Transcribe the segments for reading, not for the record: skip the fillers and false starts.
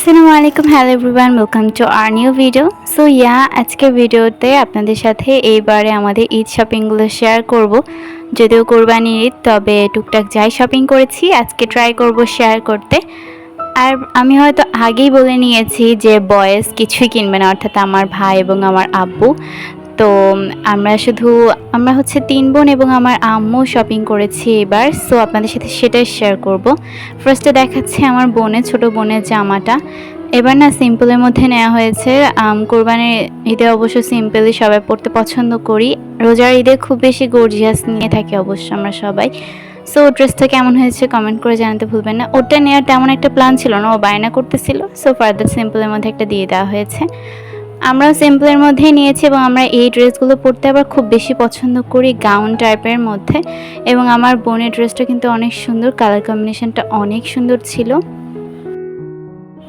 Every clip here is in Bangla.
আসসালামু আলাইকুম, hello everyone, welcome to our new video. So আজকের ভিডিওতে আপনাদের সাথে এইবারে আমাদের ঈদ শপিংগুলো শেয়ার করব। যদিও কোরবানির ঈদ, তবে টুকটাক যাই শপিং করেছি আজকে ট্রাই করব শেয়ার করতে। আর আমি হয়তো আগেই বলে নিয়েছি যে বয়েজ কিছুই কিনবে না, অর্থাৎ আমার ভাই এবং আমার আব্বু। তো আমরা হচ্ছে 3 বোন এবং আমার আম্মু শপিং করেছি এবার। সো আপনাদের সাথে সেটাই শেয়ার করব। ফার্স্টে দেখাচ্ছি আমার ছোট বোনের জামাটা। এবার না সিম্পলের মধ্যে নেওয়া হয়েছে। কোরবানির ঈদে অবশ্য সিম্পলই সবাই পরতে পছন্দ করি। রোজার ঈদে খুব বেশি গর্জিয়াস নিয়ে থাকি অবশ্য আমরা সবাই। সো ড্রেসটা কেমন হয়েছে কমেন্ট করে জানাতে ভুলবেন না। ওটা নেওয়ার তেমন একটা প্ল্যান ছিল না, ও বায়না করতেছিল। সো ফার্দার সিম্পলের মধ্যে একটা দিয়ে দেওয়া হয়েছে। আমরাও সিম্পলের মধ্যেই নিয়েছি এবং আমরা এই ড্রেসগুলো পরতে আবার খুব বেশি পছন্দ করি, গাউন টাইপের মধ্যে। এবং আমার বোনের ড্রেসটা কিন্তু অনেক সুন্দর, কালার কম্বিনেশনটা অনেক সুন্দর ছিল।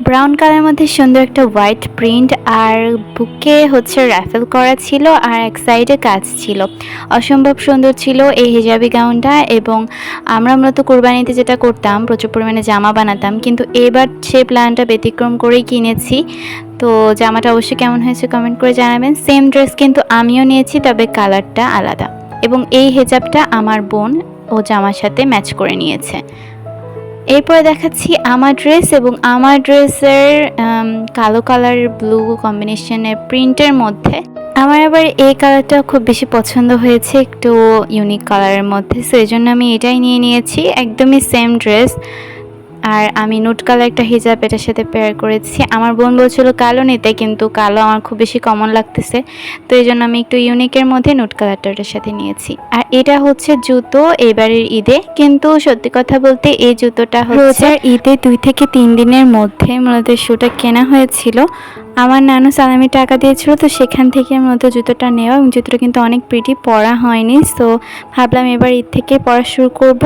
ব্রাউন কালারের মধ্যে সুন্দর একটা হোয়াইট প্রিন্ট, আর বুকে হচ্ছে র্যাফেল করা ছিল, আর এক সাইডে কাজ ছিল। অসম্ভব সুন্দর ছিল এই হিজাবি গাউনটা। এবং আমরা মূলত কোরবানিতে যেটা করতাম, প্রচুর পরিমাণে জামা বানাতাম, কিন্তু এবার সে প্ল্যানটা ব্যতিক্রম করেই কিনেছি। তো জামাটা অবশ্যই কেমন হয়েছে কমেন্ট করে জানাবেন। সেম ড্রেস কিন্তু আমিও নিয়েছি, তবে কালারটা আলাদা। এবং এই হিজাবটা আমার বোন ও জামার সাথে ম্যাচ করে নিয়েছে। এরপরে দেখাচ্ছি আমার ড্রেস, এবং আমার ড্রেসের কালো কালার ব্লু কম্বিনেশনের প্রিন্টের মধ্যে। আমার আবার এই কালারটা খুব বেশি পছন্দ হয়েছে, একটু ইউনিক কালারের মধ্যে। সো এই জন্য আমি এটাই নিয়ে নিয়েছি, একদমই সেম ড্রেস। আর আমি নুট কালার একটা হিজাব এটার সাথে পেয়ার করেছি। আমার বোন বলছিল কালো নিতে, কিন্তু কালো আমার খুব বেশি কমন লাগতেছে। তো এই জন্য আমি একটু ইউনিকের মধ্যে নুট কালারটা ওটার সাথে নিয়েছি। আর এটা হচ্ছে জুতো এবারের ঈদে, কিন্তু সত্যি কথা বলতে এই জুতোটা রোজার ঈদে 2 থেকে 3 দিনের মধ্যে মূলত শুটা কেনা হয়েছিল। আমার নানু সালামি টাকা দিয়েছিল, তো সেখান থেকে মূলত জুতোটা নেওয়া। এবং জুতোটা কিন্তু অনেক প্রিটি, পরা হয়নি। সো ভাবলাম এবার ঈদ থেকে পরা শুরু করব।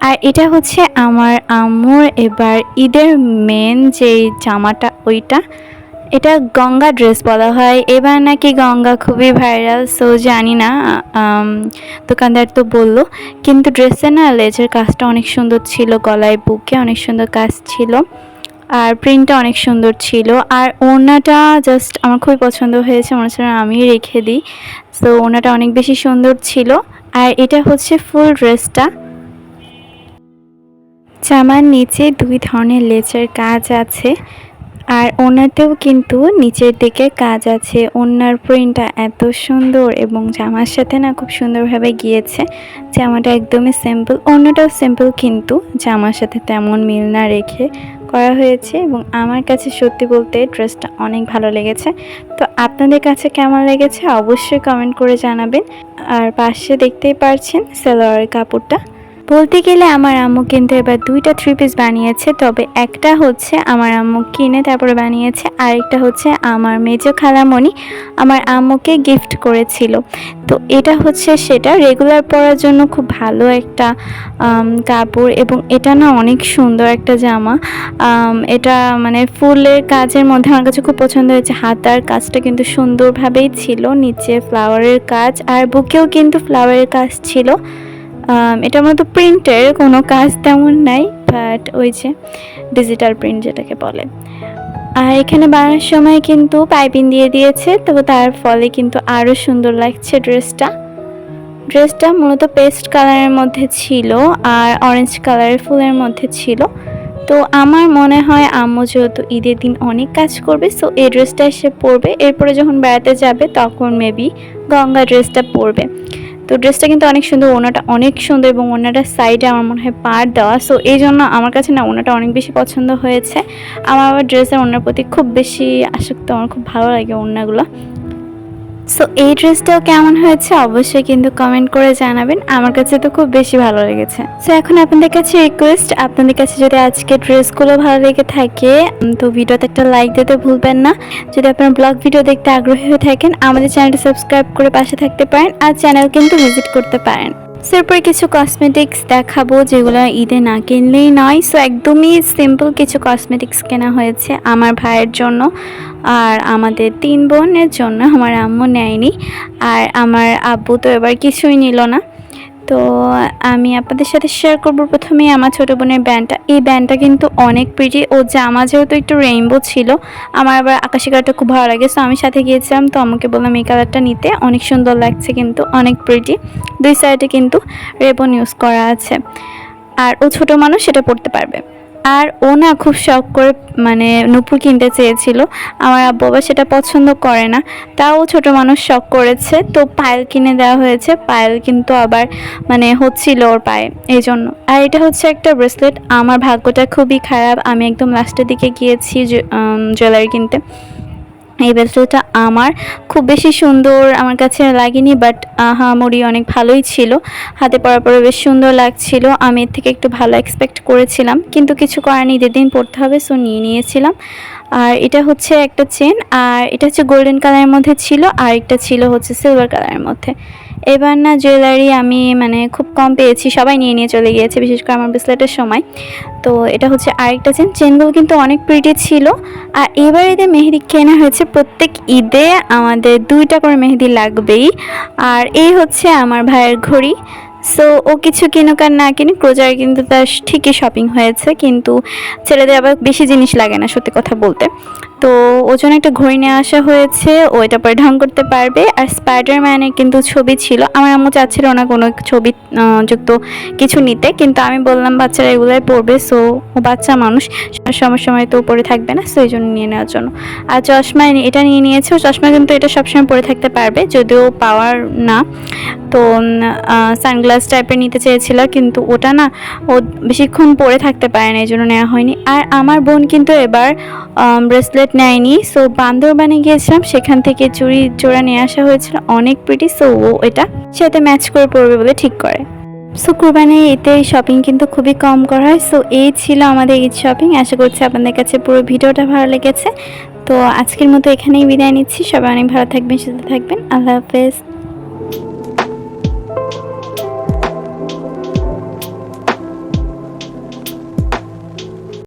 আর এটা হচ্ছে আমার আম্মুর এবার ঈদের মেন যে জামাটা, ওইটা। এটা গঙ্গা ড্রেস বলা হয়, এবার নাকি গঙ্গা খুবই ভাইরাল। সো জানি না, দোকানদার তো বললো। কিন্তু ড্রেসের না লেজের কাজটা অনেক সুন্দর ছিল, গলায় বুকে অনেক সুন্দর কাজ ছিল, আর প্রিন্টটা অনেক সুন্দর ছিল। আর ওড়নাটা জাস্ট আমার খুবই পছন্দ হয়েছে, মনে হচ্ছে আমি রেখে দিই। সো ওড়নাটা অনেক বেশি সুন্দর ছিল। আর এটা হচ্ছে ফুল ড্রেসটা। জামার নিচে 2 ধরনের লেজের কাজ আছে, আর ওড়নাতেও কিন্তু নিচের দিকে কাজ আছে। ওড়নার প্রিন্টটা এত সুন্দর এবং জামার সাথে না খুব সুন্দরভাবে গিয়েছে। জামাটা একদমই সিম্পল, ওড়নাটাও সিম্পল, কিন্তু জামার সাথে তেমন মিল না রেখে করা হয়েছে। এবং আমার কাছে সত্যি বলতে ড্রেসটা অনেক ভালো লেগেছে। তো আপনাদের কাছে কেমন লেগেছে অবশ্যই কমেন্ট করে জানাবেন। আর পাশে দেখতেই পারছেন সালোয়ারের কাপড়টা। বলতে গেলে আমার আম্মু কিন্তু এবার 2টা 3 পিস বানিয়েছে, তবে একটা হচ্ছে আমার আম্মু কিনে তারপরে বানিয়েছে, আরেকটা হচ্ছে আমার মেজো খালামণি আমার আম্মুকে গিফট করেছিল। তো এটা হচ্ছে সেটা রেগুলার পরার জন্য খুব ভালো একটা কাপড়। এবং এটা না অনেক সুন্দর একটা জামা। এটা মানে ফুলের কাজের মধ্যে আমার কাছে খুব পছন্দ হয়েছে। হাতার কাজটা কিন্তু সুন্দরভাবেই ছিল, নিচে ফ্লাওয়ারের কাজ, আর বুকেও কিন্তু ফ্লাওয়ারের কাজ ছিল। এটার মতো প্রিন্টের কোনো কাজ তেমন নাই, বাট ওই যে ডিজিটাল প্রিন্ট যেটাকে বলে। আর এখানে বানানোর সময় কিন্তু পাইপিং দিয়ে দিয়েছে, তো তার ফলে কিন্তু আরও সুন্দর লাগছে ড্রেসটা মূলত পেস্ট কালারের মধ্যে ছিল, আর অরেঞ্জ কালারের ফুলের মধ্যে ছিল। তো আমার মনে হয় আম্মু যেহেতু ঈদের দিন অনেক কাজ করবে, সো এই ড্রেসটা এসে পরবে। এরপরে যখন বেড়াতে যাবে তখন মেবি গঙ্গা ড্রেসটা পরবে। তো ড্রেসটা কিন্তু অনেক সুন্দর, ওড়নাটা অনেক সুন্দর, এবং ওড়নাটার সাইডে আমার মনে হয় পাড় দেওয়া। সো এই জন্য আমার কাছে না ওড়নাটা অনেক বেশি পছন্দ হয়েছে। আমার আবার ড্রেসের ওড়নার প্রতি খুব বেশি আসক্ত, আমার খুব ভালো লাগে ওড়নাগুলো। সো এই ড্রেসটাও কেমন হয়েছে অবশ্যই কিন্তু কমেন্ট করে জানাবেন। আমার কাছে তো খুব বেশি ভালো লেগেছে। সো এখন আপনাদের কাছে রিকোয়েস্ট, আপনাদের কাছে যদি আজকে ড্রেসগুলো ভালো লেগে থাকে তো ভিডিওতে একটা লাইক দিতে ভুলবেন না। যদি আপনারা ব্লগ ভিডিও দেখতে আগ্রহী হয়ে থাকেন, আমাদের চ্যানেলটা সাবস্ক্রাইব করে পাশে থাকতে পারেন, আর চ্যানেল কিন্তু ভিজিট করতে পারেন। সো এরপরে কিছু কসমেটিক্স দেখাবো যেগুলো ঈদে না কিনলেই নয়। সো একদমই সিম্পল কিছু কসমেটিক্স কেনা হয়েছে আমার ভাইয়ের জন্য, আর আমাদের 3 বোনের জন্য। আমার আম্মু নেয়নি, আর আমার আব্বু তো এবার কিছুই নিল না। তো আমি আপনাদের সাথে শেয়ার করব প্রথমেই আমার ছোটো বোনের ব্যান্ডটা। এই ব্যান্ডটা কিন্তু অনেক প্রিটি। ও জামা যেহেতু একটু রেইনবো ছিল, আমার আবার আকাশি কালারটা খুব ভালো লাগে, সো আমি সাথে গিয়েছিলাম। তো আমাকে বললাম এই কালারটা নিতে, অনেক সুন্দর লাগছে, কিন্তু অনেক প্রিটি। দুই সাইডে কিন্তু রেবন ইউজ করা আছে, আর ও ছোটো মানুষ সেটা পড়তে পারবে। আর ও না খুব শখ করে মানে নূপুর কিনতে চেয়েছিল, আমার আব্বু আবার সেটা পছন্দ করে না, তাও ছোটো মানুষ শখ করেছে, তো পায়েল কিনে দেওয়া হয়েছে। পায়েল কিন্তু আবার মানে হচ্ছিল ওর পায়ে, এই জন্য। আর এটা হচ্ছে একটা ব্রেসলেট। আমার ভাগ্যটা খুবই খারাপ, আমি একদম লাস্টের দিকে গিয়েছি জুয়েলারি কিনতে। এই ব্রেসলেটটা আমার খুব বেশি সুন্দর আমার কাছে লাগেনি, বাট আহামরি অনেক ভালোই ছিল, হাতে পরার পরে বেশ সুন্দর লাগছিল। আমি এর থেকে একটু ভালো এক্সপেক্ট করেছিলাম, কিন্তু কিছু করার নেই, ঈদের দিন পড়তে হবে, সো নিয়ে নিয়েছিলাম। আর এটা হচ্ছে একটা চেন, আর এটা হচ্ছে গোল্ডেন কালারের মধ্যে ছিল, আর একটা ছিল হচ্ছে সিলভার কালারের মধ্যে। এবার না জুয়েলারি আমি মানে খুব কম পেয়েছি, সবাই নিয়ে নিয়ে চলে গিয়েছে, বিশেষ করে আমার ব্রেসলেটের সময়। তো এটা হচ্ছে আরেকটা চেন। চেনগুলো কিন্তু অনেক প্রিটি ছিল। আর এবার ঈদে মেহেদি কেনা হয়েছে, প্রত্যেক ঈদে আমাদের 2টা করে মেহেদি লাগবেই। আর এই হচ্ছে আমার ভাইয়ের ঘড়ি। সো ও কিছু কিনুক আর না কিনুক, রোজার কিন্তু তার ঠিকই শপিং হয়েছে, কিন্তু ছেলেদের আবার বেশি জিনিস লাগে না সত্যি কথা বলতে। তো ওর জন্য একটা ঘড়ি নিয়ে আসা হয়েছে, ও এটা পরে ঢং করতে পারবে। আর স্পাইডারম্যানের কিন্তু ছবি ছিল, আমার আম্মু চাচ্ছিল না কোনো ছবি যুক্ত কিছু নিতে, কিন্তু আমি বললাম বাচ্চারা এগুলোই পড়বে, সো ও বাচ্চা মানুষ, সময় তো পরে থাকবে না, সো এই জন্য নিয়ে নেওয়ার জন্য। আর চশমা এটা নিয়ে নিয়েছে, চশমা কিন্তু এটা সবসময় পরে থাকতে পারবে, যদিও পাওয়ার না। তো সানগ্লাস টাইপের নিতে চেয়েছিল, কিন্তু ওটা না ও বেশিক্ষণ পরে থাকতে পারে না, এই জন্য নেওয়া হয়নি। আর আমার বোন কিন্তু এবার ব্রেসলেট নেয়নি, সো বান্দরবানে গিয়েছিলাম, সেখান থেকে চুড়ি জোড়া নিয়ে আসা হয়েছিল, অনেক প্রিটি, সো ও এটা সাথে ম্যাচ করে পরবে বলে ঠিক করে। সো কুরবানির ঈদে শপিং কিন্তু খুবই কম করা হয়। সো এই ছিল আমাদের ঈদ শপিং। আশা করছি আপনাদের কাছে পুরো ভিডিওটা ভালো লেগেছে। তো আজকের মতো এখানেই বিদায় নিচ্ছি। সবাই অনেক ভালো থাকবেন, সুস্থ থাকবেন। আল্লাহ হাফেজ।